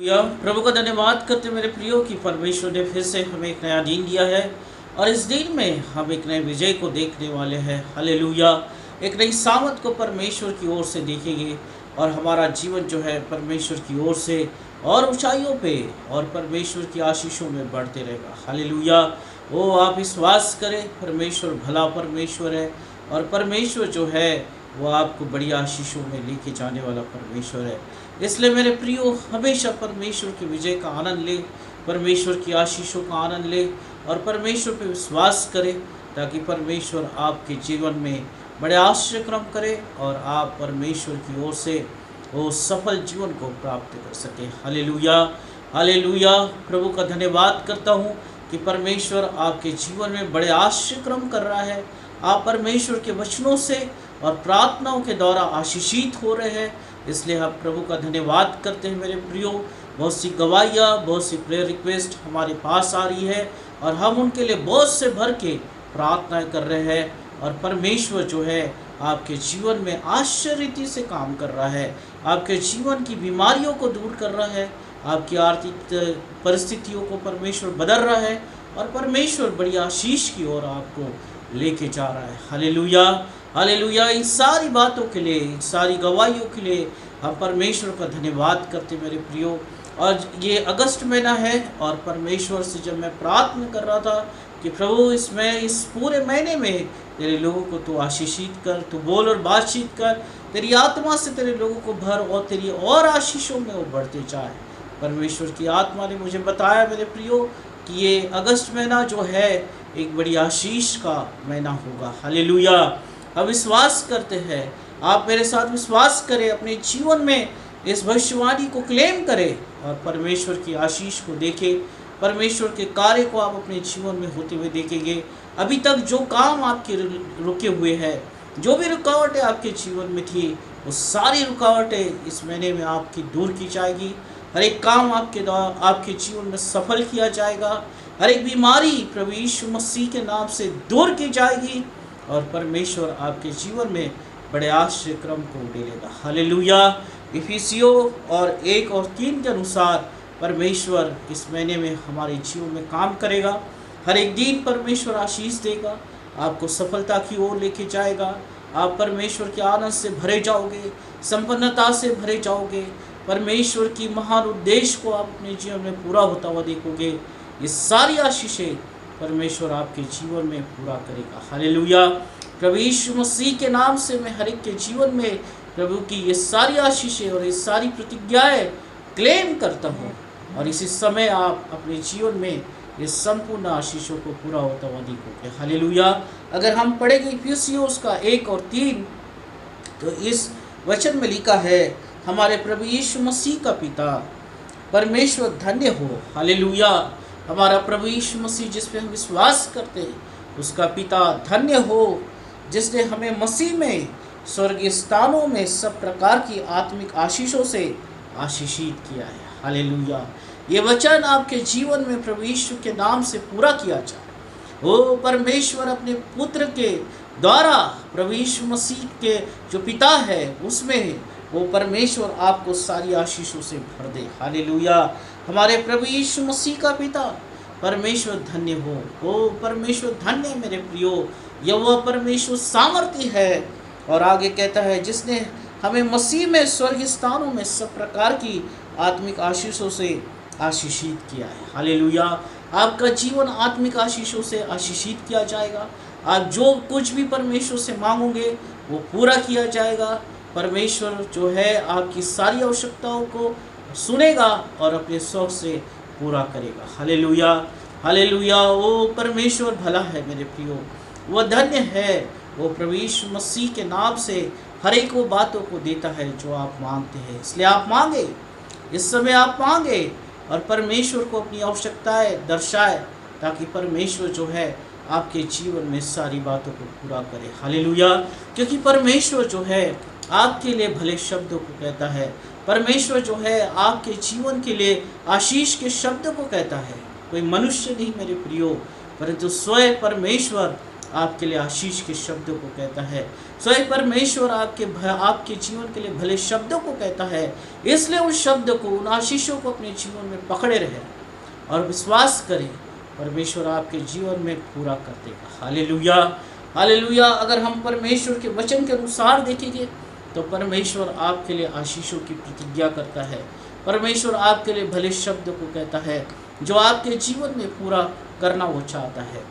प्रभु का धन्यवाद करते मेरे प्रियो कि परमेश्वर ने फिर से हमें एक नया दिन दिया है और इस दिन में हम एक नए विजय को देखने वाले हैं। हालेलुया। एक नई सामत को परमेश्वर की ओर से देखेंगे और हमारा जीवन जो है परमेश्वर की ओर से और ऊंचाइयों पे और परमेश्वर की आशीषों में बढ़ते रहेगा। हालेलुया। वो आप विश्वास करें, परमेश्वर भला परमेश्वर है और परमेश्वर जो है वो आपको बड़ी आशीषों में लेके जाने वाला परमेश्वर है। इसलिए मेरे प्रियो हमेशा परमेश्वर के विजय का आनंद ले, परमेश्वर की आशीषों का आनंद ले और परमेश्वर पर विश्वास करें ताकि परमेश्वर आपके जीवन में बड़े आश्चर्यक्रम करे और आप परमेश्वर की ओर से वो सफल जीवन को प्राप्त कर सके। Hallelujah, hallelujah. प्रभु का धन्यवाद करता हूँ कि परमेश्वर आपके जीवन में बड़े आश्चर्यक्रम कर रहा है। आप परमेश्वर के वचनों से और प्रार्थनाओं के द्वारा आशीषित हो रहे हैं, इसलिए हम प्रभु का धन्यवाद करते हैं। मेरे प्रियो, बहुत सी गवाहियाँ, बहुत सी प्रेयर रिक्वेस्ट हमारे पास आ रही है और हम उनके लिए बहुत से भर के प्रार्थनाएं कर रहे हैं और परमेश्वर जो है आपके जीवन में आश्चर्य से काम कर रहा है, आपके जीवन की बीमारियों को दूर कर रहा है, आपकी आर्थिक परिस्थितियों को परमेश्वर बदल रहा है और परमेश्वर बड़ी आशीष की ओर आपको लेके जा रहा है। Hallelujah, hallelujah. इन सारी बातों के लिए, इन सारी गवाहियों के लिए हम परमेश्वर का धन्यवाद करते मेरे प्रियो। और ये अगस्त महीना है और परमेश्वर से जब मैं प्रार्थना कर रहा था कि प्रभु इस पूरे महीने में तेरे लोगों को तू आशीषित कर, तू बोल और बातचीत कर, तेरी आत्मा से तेरे लोगों को भर और तेरी और आशीषों में वो बढ़ते जाए। परमेश्वर की आत्मा ने मुझे बताया मेरे प्रियो कि ये अगस्त महीना जो है एक बड़ी आशीष का महीना होगा। हालेलुया। अब विश्वास करते हैं, आप मेरे साथ विश्वास करें, अपने जीवन में इस भविष्यवाणी को क्लेम करें और परमेश्वर की आशीष को देखें, परमेश्वर के कार्य को आप अपने जीवन में होते हुए देखेंगे। अभी तक जो काम आपके रुके हुए हैं, जो भी रुकावटें आपके जीवन में थी, वो सारी रुकावटें इस महीने में आपकी दूर की जाएगी। हर एक काम आपके जीवन में सफल किया जाएगा। हर एक बीमारी प्रभु यीशु मसीह के नाम से दूर की जाएगी और परमेश्वर आपके जीवन में बड़े आश्चर्य क्रम को उड़ेलेगा। हालेलुया। इफिसियों और 1 और 3 के अनुसार परमेश्वर इस महीने में हमारे जीवन में काम करेगा। हर एक दिन परमेश्वर आशीष देगा, आपको सफलता की ओर लेके जाएगा। आप परमेश्वर के आनंद से भरे जाओगे, संपन्नता से भरे जाओगे। परमेश्वर की महान उद्देश्य को आप अपने जीवन में पूरा होता हुआ देखोगे। ये सारी आशीषें परमेश्वर आपके जीवन में पूरा करेगा। हालेलुया। प्रभु यीशु मसीह के नाम से मैं हर एक के जीवन में प्रभु की ये सारी आशीषें और ये सारी प्रतिज्ञाएं क्लेम करता हूँ और इसी समय आप अपने जीवन में ये संपूर्ण आशीषों को पूरा होता हुआ देखोगे। हालेलुया। अगर हम पढ़ेंगे इफिसियों उसका 1 और 3, तो इस वचन में लिखा है, हमारे प्रभु यीशु मसीह का पिता परमेश्वर धन्य हो। हालेलुया। हमारा प्रभु यीशु मसीह जिस पे हम विश्वास करते हैं उसका पिता धन्य हो, जिसने हमें मसीह में स्वर्गीय स्थानों में सब प्रकार की आत्मिक आशीषों से आशीषित किया है। हालेलुया। ये वचन आपके जीवन में प्रभु यीशु के नाम से पूरा किया जाए। वो परमेश्वर अपने पुत्र के द्वारा प्रभु यीशु मसीह के जो पिता है उसमें वो परमेश्वर आपको सारी आशीषों से भर दे। हालेलुया। हमारे प्रभु यीशु मसीह का पिता परमेश्वर धन्य हो। वो परमेश्वर धन्य मेरे प्रियो, यहोवा परमेश्वर सामर्थी है। और आगे कहता है, जिसने हमें मसीह में स्वर्गीय स्थानों में सब प्रकार की आत्मिक आशीषों से आशीषित किया है। हालेलुया। आपका जीवन आत्मिक आशीषों से आशीषित किया जाएगा। आप जो कुछ भी परमेश्वर से मांगोगे वो पूरा किया जाएगा। परमेश्वर जो है आपकी सारी आवश्यकताओं को सुनेगा और अपने शौक से पूरा करेगा। Hallelujah, hallelujah. वो परमेश्वर भला है मेरे प्रियो, वो धन्य है। वो प्रभु यीशु मसीह के नाम से हर एक वो बातों को देता है जो आप मांगते हैं। इसलिए आप मांगे, इस समय आप मांगे और परमेश्वर को अपनी आवश्यकताएं दर्शाए ताकि परमेश्वर जो है आपके जीवन में सारी बातों को पूरा करे। हालेलुया। क्योंकि परमेश्वर जो है आपके लिए भले शब्दों को कहता है। परमेश्वर जो है आपके जीवन के लिए आशीष के शब्दों को कहता है। कोई मनुष्य नहीं मेरे प्रियो, परंतु स्वयं परमेश्वर आपके लिए आशीष के शब्दों को कहता है। स्वयं परमेश्वर आपके जीवन के लिए भले शब्दों को कहता है, इसलिए उस शब्द को, उन आशीषों को अपने जीवन में पकड़े रहे और विश्वास करें, परमेश्वर आपके जीवन में पूरा कर देगा। Hallelujah, hallelujah. अगर हम परमेश्वर के वचन के अनुसार देखेंगे तो परमेश्वर आपके लिए आशीषों की प्रतिज्ञा करता है। परमेश्वर आपके लिए भले शब्द को कहता है जो आपके जीवन में पूरा करना वो चाहता है।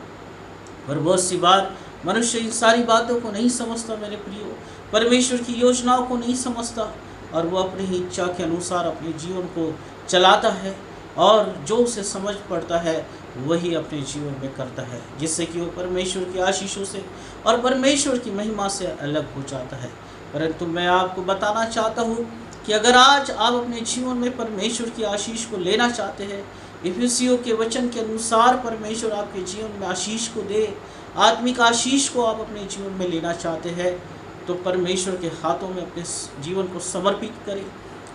और बहुत सी बार मनुष्य इन सारी बातों को नहीं समझता मेरे प्रियो, परमेश्वर की योजनाओं को नहीं समझता और वो अपनी ही इच्छा के अनुसार अपने जीवन को चलाता है और जो उसे समझ पड़ता है वही अपने जीवन में करता है, जिससे कि वो परमेश्वर की आशीषों से और परमेश्वर की महिमा से अलग हो जाता है। परंतु मैं आपको बताना चाहता हूँ कि अगर आज आप अपने जीवन में परमेश्वर की आशीष को लेना चाहते हैं, इफिसियों के वचन के अनुसार परमेश्वर आपके जीवन में आशीष को दे, आत्मिक आशीष को आप अपने जीवन में लेना चाहते हैं, तो परमेश्वर के हाथों में अपने जीवन को समर्पित करें,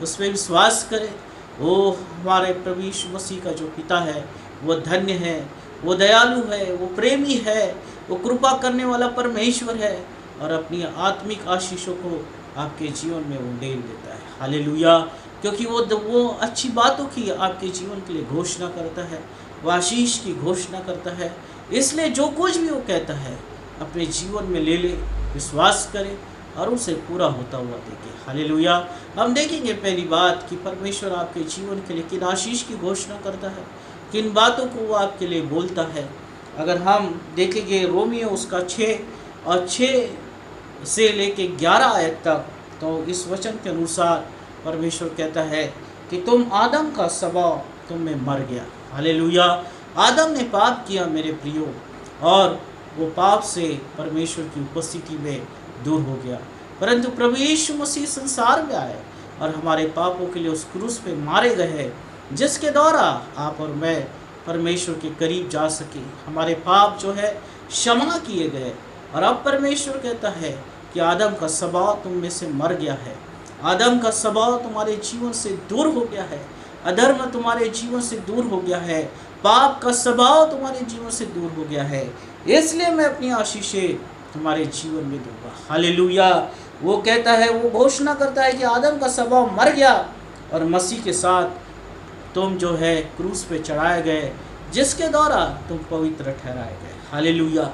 उस पर विश्वास करें। वो हमारे प्रभु यीशु मसीह का जो पिता है वो धन्य है, वो दयालु है, वो प्रेमी है, वो कृपा करने वाला परमेश्वर है और अपनी आत्मिक आशीषों को आपके जीवन में वो डेल देता है। हालेलुया, क्योंकि वो अच्छी बातों की आपके जीवन के लिए घोषणा करता है, वो आशीष की घोषणा करता है। इसलिए जो कुछ भी वो कहता है अपने जीवन में ले ले, विश्वास करें और उसे पूरा होता हुआ देखें। हालेलुया। हम देखेंगे पहली बात कि परमेश्वर आपके जीवन के लिए किन आशीष की घोषणा करता है, किन बातों को वो आपके लिए बोलता है। अगर हम देखेंगे रोमियो उसका 6 से लेके 11 आयत तक, तो इस वचन के अनुसार परमेश्वर कहता है कि तुम आदम का स्वभाव तुम में मर गया। हालेलुया। आदम ने पाप किया मेरे प्रियो, और वो पाप से परमेश्वर की उपस्थिति में दूर हो गया। परंतु प्रभु यीशु मसीह संसार में आए और हमारे पापों के लिए उस क्रूस पे मारे गए, जिसके द्वारा आप और मैं परमेश्वर के करीब जा सके। हमारे पाप जो है क्षमा किए गए और अब परमेश्वर कहता है कि आदम का स्वभाव तुम में से मर गया है, आदम का स्वभाव तुम्हारे जीवन से दूर हो गया है, अधर्म तुम्हारे जीवन से दूर हो गया है, पाप का स्वभाव तुम्हारे जीवन से दूर हो गया है, इसलिए मैं अपनी आशीषें तुम्हारे जीवन में दूंगा। हालेलुया। वो कहता है, वो घोषणा करता है कि आदम का स्वभाव मर गया और मसीह के साथ तुम जो है क्रूस पे चढ़ाए गए, जिसके द्वारा तुम पवित्र ठहराए गए। Hallelujah,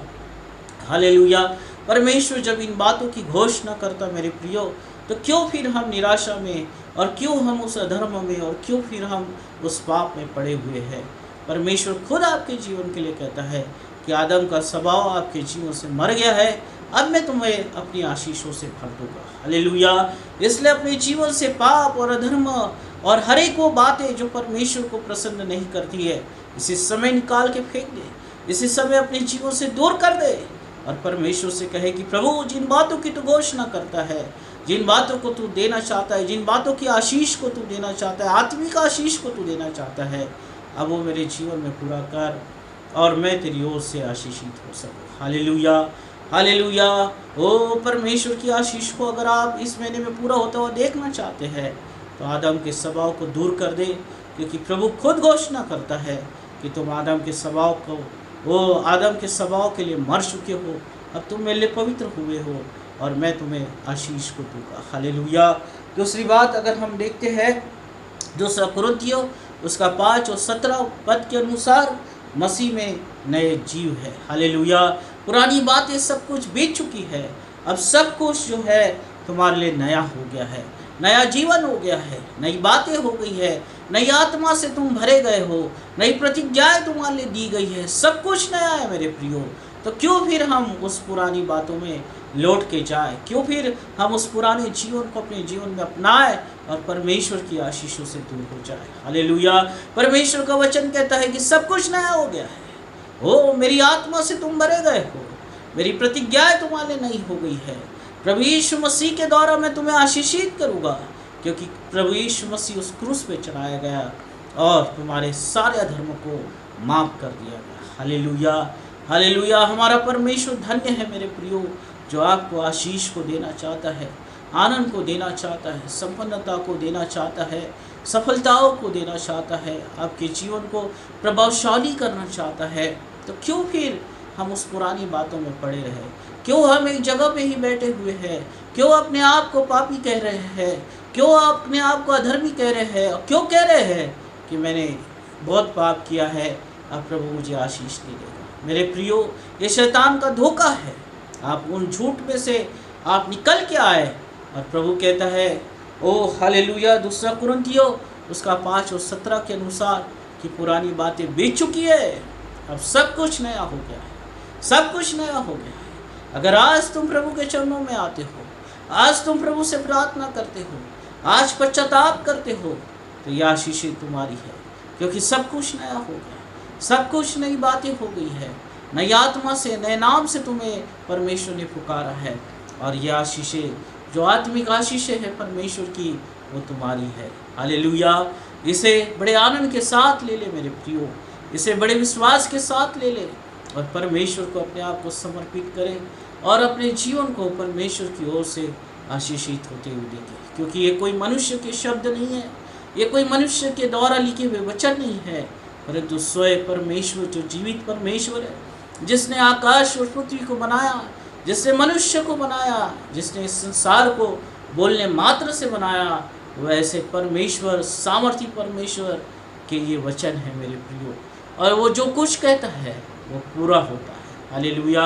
hallelujah. परमेश्वर जब इन बातों की घोषणा करता मेरे प्रियो, तो क्यों फिर हम निराशा में और क्यों हम उस अधर्म में और क्यों फिर हम उस पाप में पड़े हुए हैं। परमेश्वर खुद आपके जीवन के लिए कहता है कि आदम का स्वभाव आपके जीवन से मर गया है, अब मैं तुम्हें अपनी आशीषों से भर दूंगा। हालेलुया। इसलिए अपने जीवन से पाप और अधर्म और हर एक वो बातें जो परमेश्वर को प्रसन्न नहीं करती है, इसी समय निकाल के फेंक दे, इसी समय अपने जीवन से दूर कर दे और परमेश्वर से कहे कि प्रभु, जिन बातों की तू घोषणा करता है, जिन बातों को तू देना चाहता है, जिन बातों की आशीष को तू देना चाहता है, आत्मिक आशीष को तू देना चाहता है, अब वो मेरे जीवन में पूरा कर और मैं तेरी ओर से आशीषित हो सकूँ। Hallelujah, hallelujah. ओ परमेश्वर की आशीष को अगर आप इस महीने में पूरा होता हुआ देखना चाहते हैं, तो आदम के स्वभाव को दूर कर दे, क्योंकि प्रभु खुद घोषणा करता है कि तुम आदम के स्वभाव को, वो आदम के स्वभाव के लिए मर चुके हो, अब तुम मेरे लिए पवित्र हुए हो और मैं तुम्हें आशीष को दूंगा। हालेलुया। दूसरी बात अगर हम देखते हैं, दूसरा कुरिन्थियों उसका 5 और 17 पद के अनुसार मसीह में नए जीव है। हालेलुया। पुरानी बातें सब कुछ बीत चुकी है, अब सब कुछ जो है तुम्हारे लिए नया हो गया है, नया जीवन हो गया है, नई बातें हो गई है, नई आत्मा से तुम भरे गए हो, नई प्रतिज्ञाएं तुम्हारे लिए दी गई है, सब कुछ नया है मेरे प्रियो। तो क्यों फिर हम उस पुरानी बातों में लौट के जाए, क्यों फिर हम उस पुराने जीवन को अपने जीवन में अपनाएं और परमेश्वर की आशीषों से दूर हो जाए। हालेलुया। परमेश्वर का वचन कहता है कि सब कुछ नया हो गया है, ओ मेरी आत्मा से तुम भरे गए हो, मेरी प्रतिज्ञाएं तुम्हारे लिए नई हो गई है। प्रभु यीशु मसीह के द्वारा मैं तुम्हें आशीषित करूँगा, क्योंकि प्रभु यीशु मसीह उस क्रूस पे चढ़ाया गया और तुम्हारे सारे अधर्म को माफ़ कर दिया गया। Hallelujah, hallelujah. हमारा परमेश्वर धन्य है मेरे प्रियो, जो आपको आशीष को देना चाहता है, आनंद को देना चाहता है, संपन्नता को देना चाहता है, सफलताओं को देना चाहता है, आपके जीवन को प्रभावशाली करना चाहता है। तो क्यों फिर हम उस पुरानी बातों में पड़े रहे? क्यों हम एक जगह पे ही बैठे हुए हैं? क्यों अपने आप को पापी कह रहे हैं? क्यों अपने आप को अधर्मी कह रहे हैं? और क्यों कह रहे हैं कि मैंने बहुत पाप किया है, अब प्रभु मुझे आशीष नहीं देगा? मेरे प्रियो, ये शैतान का धोखा है। आप उन झूठ में से आप निकल के आए और प्रभु कहता है, ओ हालेलुया, 2 कुरिन्थियों उसका 5 और 17 के अनुसार कि पुरानी बातें बीत चुकी है, अब सब कुछ नया हो गया है, सब कुछ नया हो गया है। अगर आज तुम प्रभु के चरणों में आते हो, आज तुम प्रभु से प्रार्थना करते हो, आज पश्चाताप करते हो, तो यह आशीषें तुम्हारी है, क्योंकि सब कुछ नया हो गया, सब कुछ नई बातें हो गई है। नई आत्मा से, नए नाम से तुम्हें परमेश्वर ने पुकारा है, और यह आशीषें जो आत्मिक आशीषें हैं परमेश्वर की, वो तुम्हारी है। हालेलुया। इसे बड़े आनंद के साथ ले ले मेरे प्रियो, इसे बड़े विश्वास के साथ ले ले और परमेश्वर को अपने आप को समर्पित करें और अपने जीवन को परमेश्वर की ओर से आशीषित होते हुए देखें। क्योंकि ये कोई मनुष्य के शब्द नहीं है, ये कोई मनुष्य के द्वारा लिखे हुए वचन नहीं है, परंतु स्वयं परमेश्वर जो जीवित परमेश्वर है, जिसने आकाश और पृथ्वी को बनाया, जिसने मनुष्य को बनाया, जिसने इस संसार को बोलने मात्र से बनाया, वैसे परमेश्वर, सामर्थी परमेश्वर के ये वचन है मेरे प्रियो, और वो जो कुछ कहता है वो पूरा होता है। Hallelujah,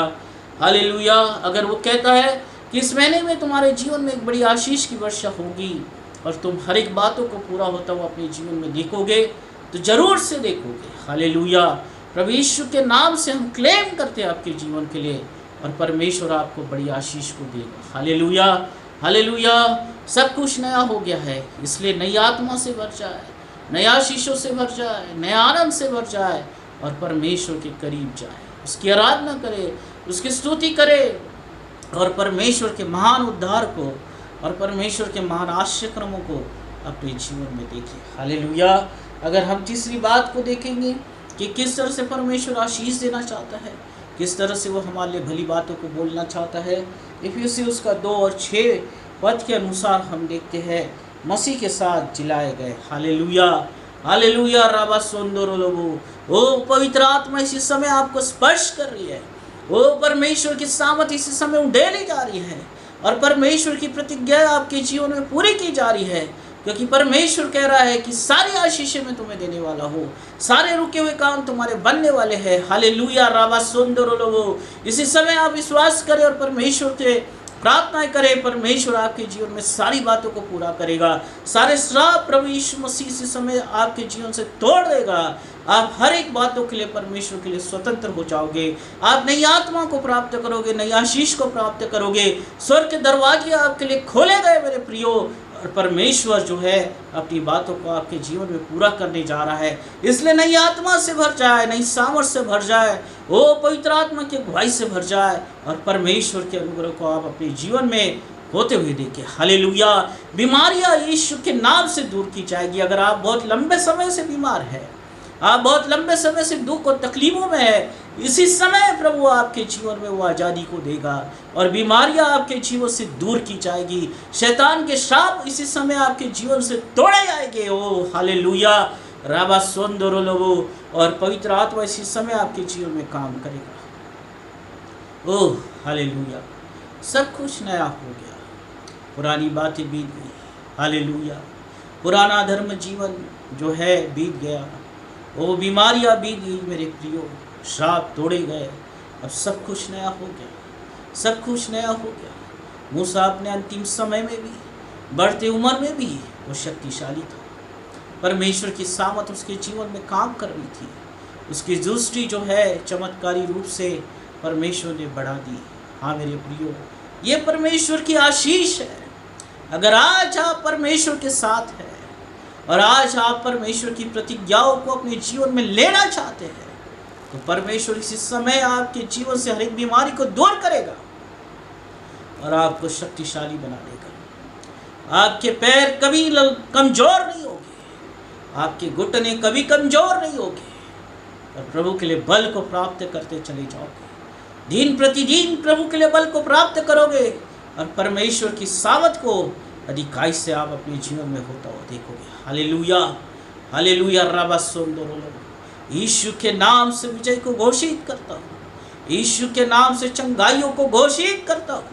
hallelujah. अगर वो कहता है कि इस महीने में तुम्हारे जीवन में एक बड़ी आशीष की वर्षा होगी और तुम हर एक बातों को पूरा होता हुआ अपने जीवन में देखोगे, तो जरूर से देखोगे। हालेलुया। प्रभु यीशु के नाम से हम क्लेम करते हैं आपके जीवन के लिए, और परमेश्वर आपको बड़ी आशीष को देगा। Hallelujah, hallelujah. सब कुछ नया हो गया है, इसलिए नई आत्मा से भर जाए, नया आशीषों से भर जाए, नया आनंद से भर जाए और परमेश्वर के करीब जाए, उसकी आराधना करे, उसकी स्तुति करे और परमेश्वर के महान उद्धार को और परमेश्वर के महान आश्चर्यक्रमों को अपने जीवन में देखें। हालेलुया। अगर हम तीसरी बात को देखेंगे कि किस तरह से परमेश्वर आशीष देना चाहता है, किस तरह से वो हमारे लिए भली बातों को बोलना चाहता है, इफिसियों उसका 2 और 6 पद के अनुसार हम देखते हैं, मसीह के साथ जिलाए गए। Hallelujah, hallelujah. राबा सोंदोरो लोगो, ओ पवित्र आत्मा इसी समय आपको स्पर्श कर रही है, ओ परमेश्वर की सामर्थ इसी समय उंडेली जा रही है और परमेश्वर की प्रतिज्ञा आपके जीवन में पूरी की जा रही है, क्योंकि परमेश्वर कह रहा है कि सारी आशीषें मैं तुम्हें देने वाला हूँ, सारे रुके हुए काम तुम्हारे बनने वाले हैं। हालेलुया। राबा सोंदोरो लोगो, इसी समय आप विश्वास करें और परमेश्वर के प्रार्थना करें, परमेश्वर आपके जीवन में सारी बातों को पूरा करेगा। सारे श्राप प्रभु यीशु मसीह इस समय आपके जीवन से तोड़ देगा। आप हर एक बातों के लिए परमेश्वर के लिए स्वतंत्र हो जाओगे। आप नई आत्मा को प्राप्त करोगे, नई आशीष को प्राप्त करोगे। स्वर्ग के दरवाजे आपके लिए खोले गए मेरे प्रियो, और परमेश्वर जो है अपनी बातों को आपके जीवन में पूरा करने जा रहा है। इसलिए नई आत्मा से भर जाए, नई सामर्थ से भर जाए, वो पवित्र आत्मा की अगुवाई से भर जाए और परमेश्वर के अनुग्रह को आप अपने जीवन में होते हुए देखें। हालेलुया। बीमारियां यीशु के नाम से दूर की जाएगी। अगर आप बहुत लंबे समय से बीमार हैं, आप बहुत लंबे समय से दुख और तकलीफों में है, इसी समय प्रभु आपके जीवन में वो आज़ादी को देगा और बीमारियां आपके जीवन से दूर की जाएगी। शैतान के श्राप इसी समय आपके जीवन से तोड़े जाएंगे। ओ हालेलुया। राबा सोंदोरो लोगो, और पवित्र आत्मा इसी समय आपके जीवन में काम करेगा। Oh hallelujah. सब कुछ नया हो गया, पुरानी बातें बीत गई। हालेलुया। पुराना धर्म जीवन जो है बीत गया, वो बीमारियां बीत गई मेरे प्रियो, श्राप तोड़े गए, अब सब कुछ नया हो गया, सब कुछ नया हो गया। मूसा अपने अंतिम समय में भी, बढ़ते उम्र में भी वो शक्तिशाली था। परमेश्वर की सामर्थ उसके जीवन में काम कर रही थी। उसकी दृष्टि जो है चमत्कारी रूप से परमेश्वर ने बढ़ा दी। हाँ मेरे प्रियो, ये परमेश्वर की आशीष है। अगर आज आप परमेश्वर के साथ हैं और आज आप परमेश्वर की प्रतिज्ञाओं को अपने जीवन में लेना चाहते हैं, तो परमेश्वर इसी समय आपके जीवन से हर एक बीमारी को दूर करेगा और आपको शक्तिशाली बना देगा। आपके पैर कभी कमजोर नहीं होंगे, आपके घुटने कभी कमजोर नहीं होंगे, और प्रभु के लिए बल को प्राप्त करते चले जाओगे। दिन प्रतिदिन प्रभु के लिए बल को प्राप्त करोगे और परमेश्वर की सामर्थ को अधिकाई से आप अपने जीवन में होता हुआ देखोगे। Hallelujah, hallelujah. रबा सोंदोरो, यीशु के नाम से विजय को घोषित करता हूँ। यीशु के नाम से चंगाइयों को घोषित करता हूँ।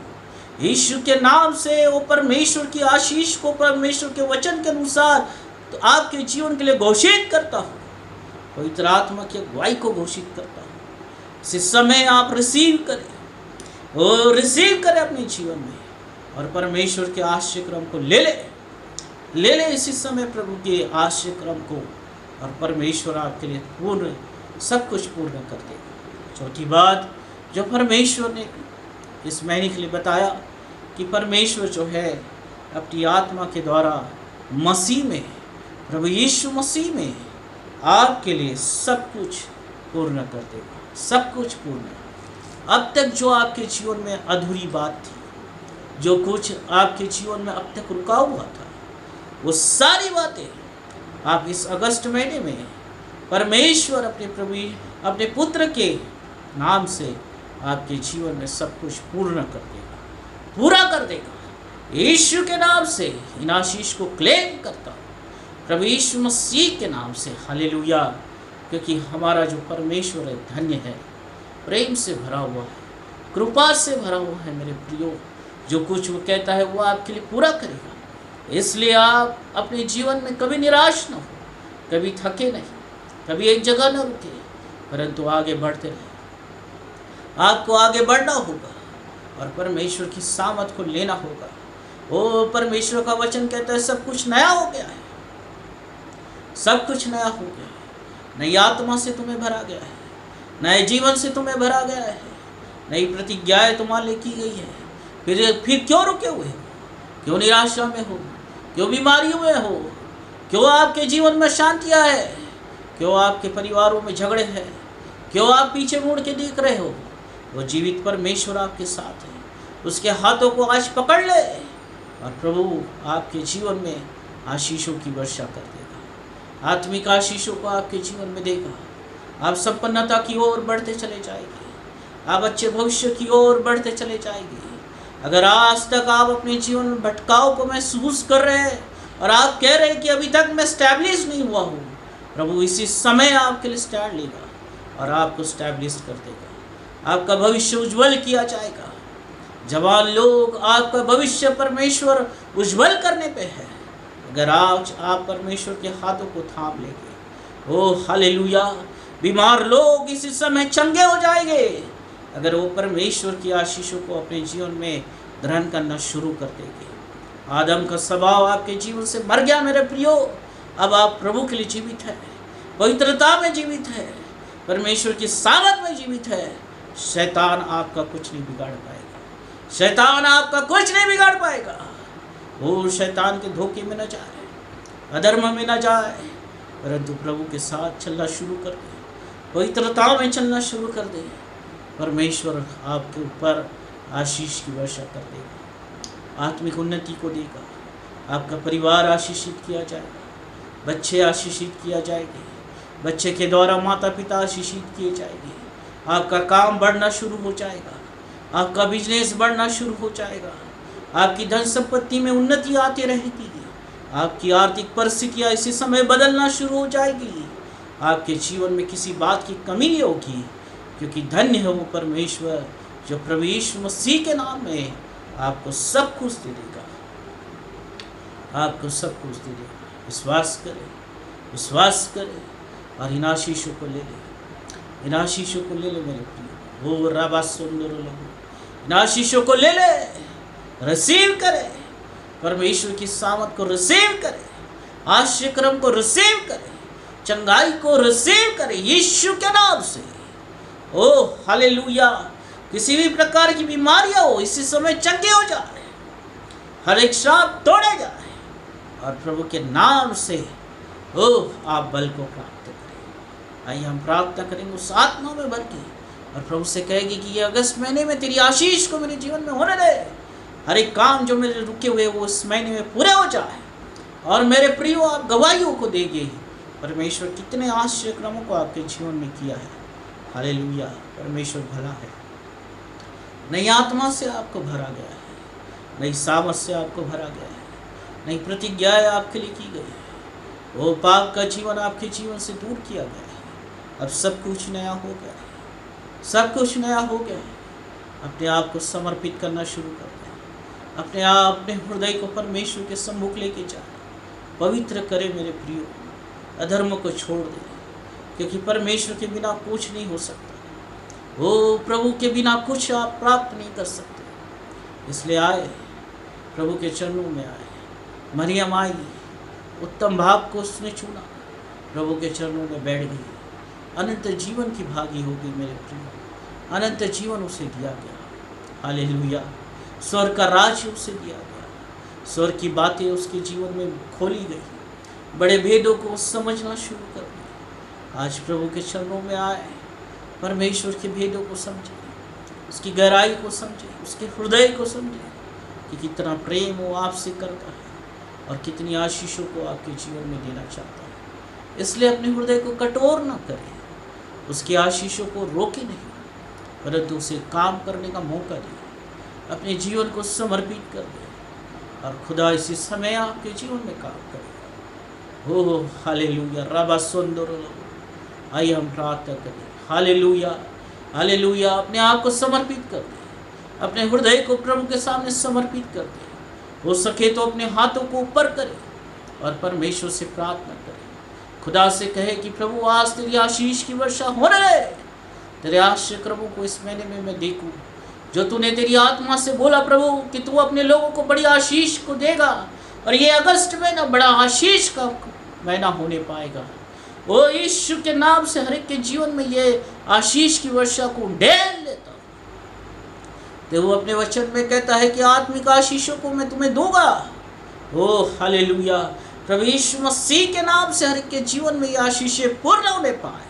यीशु के नाम से वो परमेश्वर की आशीष को परमेश्वर के वचन के अनुसार तो आपके जीवन के लिए घोषित करता हूँ। पवित्र आत्मा की अगुवाई को घोषित करता हूँ। इस समय आप रिसीव करें, और रिसीव करें अपने जीवन में, और परमेश्वर के आश्चर्य क्रम को ले ले इसी समय प्रभु के आश्चर्य क्रम को, और परमेश्वर आपके लिए पूर्ण सब कुछ पूर्ण कर देगा। चौथी बात जो परमेश्वर ने इस महीने के लिए बताया कि परमेश्वर जो है अपनी आत्मा के द्वारा मसीह में, प्रभु यीशु मसीह में आपके लिए सब कुछ पूर्ण कर देगा। सब कुछ पूर्ण। अब तक जो आपके जीवन में अधूरी बात थी, जो कुछ आपके जीवन में अब तक रुका हुआ था, वो सारी बातें आप इस अगस्त महीने में परमेश्वर अपने प्रभु अपने पुत्र के नाम से आपके जीवन में सब कुछ पूर्ण कर देगा, पूरा कर देगा। यीशु के नाम से इन आशीष को क्लेम करता हूँ, प्रभु यीशु मसीह के नाम से। हालेलुया। क्योंकि हमारा जो परमेश्वर है धन्य है, प्रेम से भरा हुआ है, कृपा से भरा हुआ है। मेरे प्रियो, जो कुछ वो कहता है वो आपके लिए पूरा करेगा। इसलिए आप अपने जीवन में कभी निराश न हो, कभी थके नहीं, कभी एक जगह न रुके, परंतु आगे बढ़ते रहे। आपको आगे बढ़ना होगा और परमेश्वर की सामर्थ को लेना होगा। ओ परमेश्वर का वचन कहता है सब कुछ नया हो गया है, सब कुछ नया हो गया है। नई आत्मा से तुम्हें भरा गया है, नए जीवन से तुम्हें भरा गया है, नई प्रतिज्ञाएं तुम्हारे लिए की गई है। फिर क्यों रुके हुए हो? क्यों निराशा में हो? क्यों बीमारियों में हो? क्यों आपके जीवन में शांतियाँ है? क्यों आपके परिवारों में झगड़े हैं? क्यों आप पीछे मुड़ के देख रहे हो? वो जीवित परमेश्वर आपके साथ है। उसके हाथों को आज पकड़ ले और प्रभु आपके जीवन में आशीषों की वर्षा कर देगा, आत्मिक आशीषों को आपके जीवन में देगा। आप संपन्नता की ओर बढ़ते चले जाएंगे, आप अच्छे भविष्य की ओर बढ़ते चले जाएंगे। अगर आज तक आप अपने जीवन में भटकाव को महसूस कर रहे हैं और आप कह रहे हैं कि अभी तक मैं स्टैब्लिश नहीं हुआ हूँ, प्रभु इसी समय आपके लिए स्टैंड लेगा और आपको स्टैब्लिश कर देगा। आपका भविष्य उज्जवल किया जाएगा। जवान लोग, आपका भविष्य परमेश्वर उज्जवल करने पे है अगर आज आप परमेश्वर के हाथों को थाम लेंगे। ओ हालेलुया। बीमार लोग इसी समय चंगे हो जाएंगे अगर वो परमेश्वर की आशीषों को अपने जीवन में ग्रहण करना शुरू कर देंगे। आदम का स्वभाव आपके जीवन से मर गया मेरे प्रियो। अब आप प्रभु के लिए जीवित है, पवित्रता में जीवित है, परमेश्वर की सामर्थ में जीवित है। शैतान आपका कुछ नहीं बिगाड़ पाएगा, शैतान आपका कुछ नहीं बिगाड़ पाएगा। वो शैतान के धोखे में न जाए, अधर्म में न जाए, परंतु प्रभु के साथ चलना शुरू कर दे, पवित्रता में चलना शुरू कर दे। परमेश्वर आपके ऊपर आशीष की वर्षा कर देगा, आत्मिक उन्नति को देगा। आपका परिवार आशीषित किया जाएगा, बच्चे आशीषित किया जाएंगे, बच्चे के द्वारा माता पिता आशीषित किए जाएंगे। आपका काम बढ़ना शुरू हो जाएगा, आपका बिजनेस बढ़ना शुरू हो जाएगा, आपकी धन संपत्ति में उन्नति आती रहेगी, आपकी आर्थिक परिस्थितियाँ इसी समय बदलना शुरू हो जाएगी। आपके जीवन में किसी बात की कमी नहीं होगी, क्योंकि धन्य है वो परमेश्वर जो प्रभु यीशु मसीह के नाम में आपको सब कुछ दे देगा, आपको सब कुछ दे देगा। विश्वास करें, विश्वास करें और इन आशीषों को ले ले, इन आशीषों को ले ले मेरे प्रिय। वो रबा सुंदर लगो, इन आशीषों को ले ले, रिसीव करे, परमेश्वर की सामर्थ को रिसीव करे, आश्चर्य क्रम को रिसीव करे, चंगाई को रिसीव करे यीशु के नाम से। ओ हालेलुया। किसी भी प्रकार की बीमारियां हो इसी समय चंगे हो जाए, हर एक श्राप तोड़े जाए और प्रभु के नाम से ओ आप बल को प्राप्त करें। आइए हम प्रार्थना करेंगे उस आत्मा में भर के और प्रभु से कहेगी कि ये अगस्त महीने में तेरी आशीष को मेरे जीवन में होने दे। हर एक काम जो मेरे रुके हुए वो इस महीने में पूरे हो जाए। और मेरे प्रियो आप गवाहियों को देंगे परमेश्वर कितने आश्चर्य क्रमों को आपके जीवन में किया है। हालेलुया। परमेश्वर भला है। नई आत्मा से आपको भरा गया है, नई सामर्थ से आपको भरा गया है, नई प्रतिज्ञाएं आपके लिए की गई है। वो पाप का जीवन आपके जीवन से दूर किया गया है, अब सब कुछ नया हो गया है। सब कुछ नया हो गया है। अपने आप को समर्पित करना शुरू कर दें। अपने हृदय को परमेश्वर के सम्मुख लेके जाए। पवित्र करे मेरे प्रियो, अधर्म को छोड़ दे, क्योंकि परमेश्वर के बिना कुछ नहीं हो सकता। वो प्रभु के बिना कुछ आप प्राप्त नहीं कर सकते। इसलिए आए, प्रभु के चरणों में आए। मरियम आई, उत्तम भाग को उसने चुना, प्रभु के चरणों में बैठ गई, अनंत जीवन की भागी हो गई मेरे प्रियो। अनंत जीवन उसे दिया गया। हालेलुया। स्वर्ग का राज्य उसे दिया गया। स्वर्ग की बातें उसके जीवन में खोली गई। बड़े भेदों को समझना शुरू कर दिया। आज प्रभु के चरणों में आए, परमेश्वर के भेदों को समझे, उसकी गहराई को समझे, उसके हृदय को समझे कि कितना प्रेम वो आपसे करता है और कितनी आशीषों को आपके जीवन में देना चाहता है। इसलिए अपने हृदय को कठोर न करें, उसकी आशीषों को रोके नहीं, परंतु उसे काम करने का मौका दें। अपने जीवन को समर्पित कर दें और खुदा इसी समय आपके जीवन में काम करेगा। हो हालेलुया। रबा सुंदर। आइए हम प्रार्थना करें। Hallelujah, hallelujah. अपने आप को समर्पित कर दें। अपने हृदय को प्रभु के सामने समर्पित कर दें। हो सके तो अपने हाथों को ऊपर करें और परमेश्वर से प्रार्थना करें। खुदा से कहे कि प्रभु आज तेरी आशीष की वर्षा होने रहे। तेरे आश्चर्य क्रमों को इस महीने में मैं देखूं, जो तूने तेरी आत्मा से बोला प्रभु कि तू अपने लोगों को बड़ी आशीष को देगा। और ये अगस्त महीना बड़ा आशीष का महीना होने पाएगा। वो यीशु के नाम से हर एक के जीवन में ये आशीष की वर्षा को ढेल लेता हूँ। तो वो अपने वचन में कहता है कि आत्मिक आशीषों को मैं तुम्हें दूंगा। ओ हालेलुया। प्रभु यीशु मसीह के नाम से हर एक के जीवन में ये आशीषें पूर्ण होने पाए,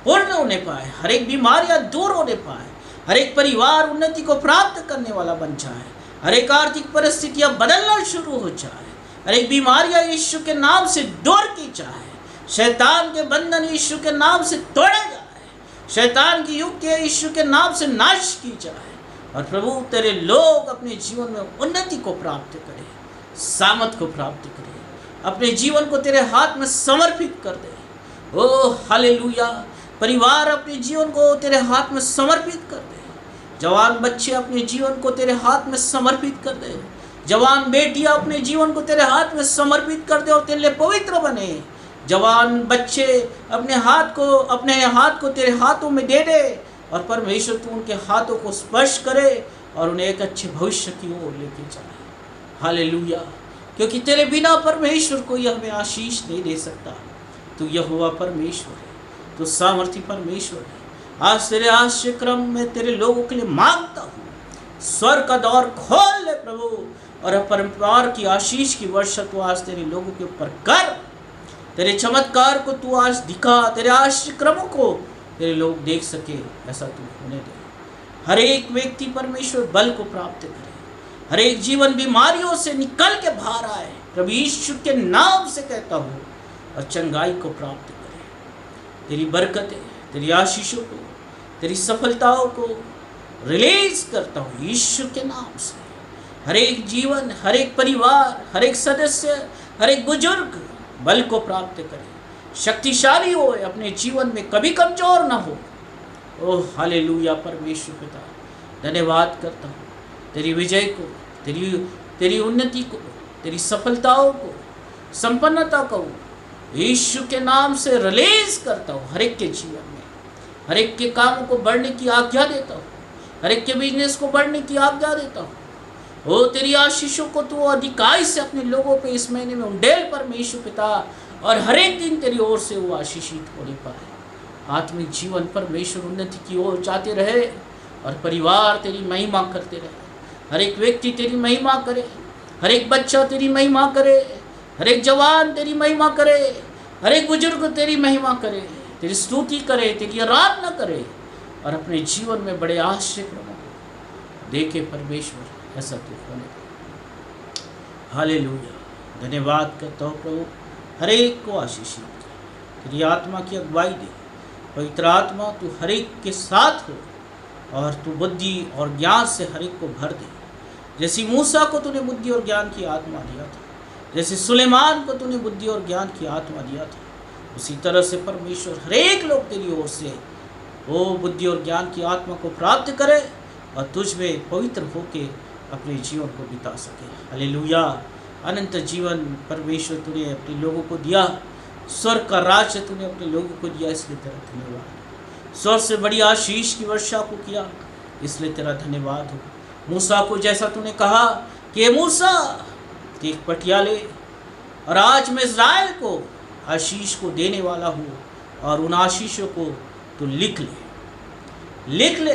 पूर्ण होने पाए। हर एक बीमारियां दूर होने पाए। हर एक परिवार उन्नति को प्राप्त करने वाला बन जाए। हर एक आर्थिक परिस्थितियां बदलना शुरू हो जाए। हर एक बीमारियां यीशु के नाम से दूर की जाए। शैतान के बंधन यीशु के नाम से तोड़े जाए। शैतान की युक्ति यीशु के नाम से नाश की जाए। और प्रभु तेरे लोग अपने जीवन में उन्नति को प्राप्त करें, सामर्थ को प्राप्त करें, अपने जीवन को तेरे हाथ में समर्पित कर दे। ओ हालेलुया। परिवार अपने जीवन को तेरे हाथ में समर्पित कर दे। जवान बच्चे अपने जीवन को तेरे हाथ में समर्पित कर दे। जवान बेटियां अपने जीवन को तेरे हाथ में समर्पित कर दे और तेरे लिए पवित्र बने। जवान बच्चे अपने हाथ को तेरे हाथों में दे दे और परमेश्वर तू उनके हाथों को स्पर्श करे और उन्हें एक अच्छे भविष्य की ओर लेके जाए। हालेलुया। क्योंकि तेरे बिना परमेश्वर कोई हमें आशीष नहीं दे सकता। तू यहोवा परमेश्वर है, तू सामर्थी परमेश्वर है। आज तेरे आश्रय क्रम में तेरे लोगों के लिए मांगता हूँ, स्वर्ग का द्वार खोल ले प्रभु और अपरंपार की आशीष की वर्षा तू आज तेरे लोगों के ऊपर कर। तेरे चमत्कार को तू आज दिखा। तेरे आश्रय क्रमों को तेरे लोग देख सके, ऐसा तू होने दे। हर एक व्यक्ति परमेश्वर बल को प्राप्त करे। हर एक जीवन बीमारियों से निकल के बाहर आए, प्रभु यीशु के नाम से कहता हूँ, और चंगाई को प्राप्त करे। तेरी बरकतें, तेरी आशीषों को, तेरी सफलताओं को रिलीज करता हूँ यीशु के नाम से। हर एक जीवन, हर एक परिवार, हर एक सदस्य, हर एक बुजुर्ग बल को प्राप्त करे, शक्तिशाली हो, अपने जीवन में कभी कमजोर ना हो। Oh hallelujah. परमेश्वर पिता धन्यवाद करता हूँ तेरी विजय को, तेरी उन्नति को, तेरी सफलताओं को, संपन्नता को यीशु के नाम से रिलीज करता हूँ। हर एक के जीवन में, हर एक के कामों को बढ़ने की आज्ञा देता हूँ। हर एक के बिजनेस को बढ़ने की आज्ञा देता हूँ। ओ तेरी आशीषों को तू अधिकाई से अपने लोगों पे इस महीने में उंडेल परमेश्वर पिता, और हर एक दिन तेरी ओर से वो आशीषित होने पाए। आत्मिक जीवन परमेश्वर उन्नति की ओर जाते रहे और परिवार तेरी महिमा करते रहे। हर एक व्यक्ति तेरी महिमा करे, हर एक बच्चा तेरी महिमा करे, हर एक जवान तेरी महिमा करे, हर एक बुजुर्ग तेरी महिमा करे, तेरी स्तुति करे, तेरी आराधना करे और अपने जीवन में बड़े आश्चर्य क्रमों देखे परमेश्वर, ऐसा तू होने दे। हालेलुया। धन्यवाद करता हूँ प्रभु, हर एक को आशीषित कर, तेरी आत्मा की अगुवाई दे। पवित्र आत्मा तू हर एक के साथ हो और तू बुद्धि और ज्ञान से हर एक को भर दे। जैसे मूसा को तूने बुद्धि और ज्ञान की आत्मा दिया था, जैसे सुलेमान को तूने बुद्धि और ज्ञान की आत्मा दिया था, उसी तरह से परमेश्वर हर एक लोग तेरी ओर से वो बुद्धि और ज्ञान की आत्मा को प्राप्त करे और तुझ में पवित्र होके अपने जीवन को बिता सके। हालेलुया। अनंत जीवन परमेश्वर तूने अपने लोगों को दिया, स्वर्ग का राज्य तूने अपने लोगों को दिया, इसलिए तेरा धन्यवाद। स्वर्ग से बड़ी आशीष की वर्षा को किया, इसलिए तेरा धन्यवाद हो। मूसा को जैसा तूने कहा कि मूसा एक पटिया ले और आज मैं इस्राएल को आशीष को देने वाला हूँ और उन आशीषों को तू लिख ले।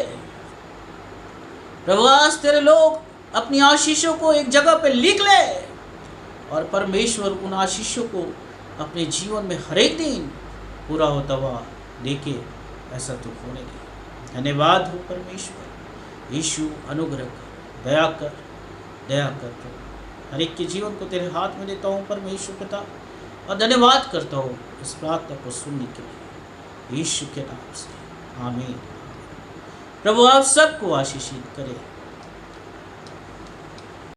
प्रभु आज तेरे लोग अपनी आशीषों को एक जगह पे लिख ले और परमेश्वर उन आशीषों को अपने जीवन में हर एक दिन पूरा होता हुआ देखे, ऐसा तो होने दे। धन्यवाद हो परमेश्वर। यीशु अनुग्रह कर, दया कर प्रभु। हर एक के जीवन को तेरे हाथ में देता हूँ परमेश्वर पिता, और धन्यवाद करता हूँ इस प्रार्थना को सुनने के लिए, यीशु के नाम से आमीन। प्रभु आप सबको आशीषित करे।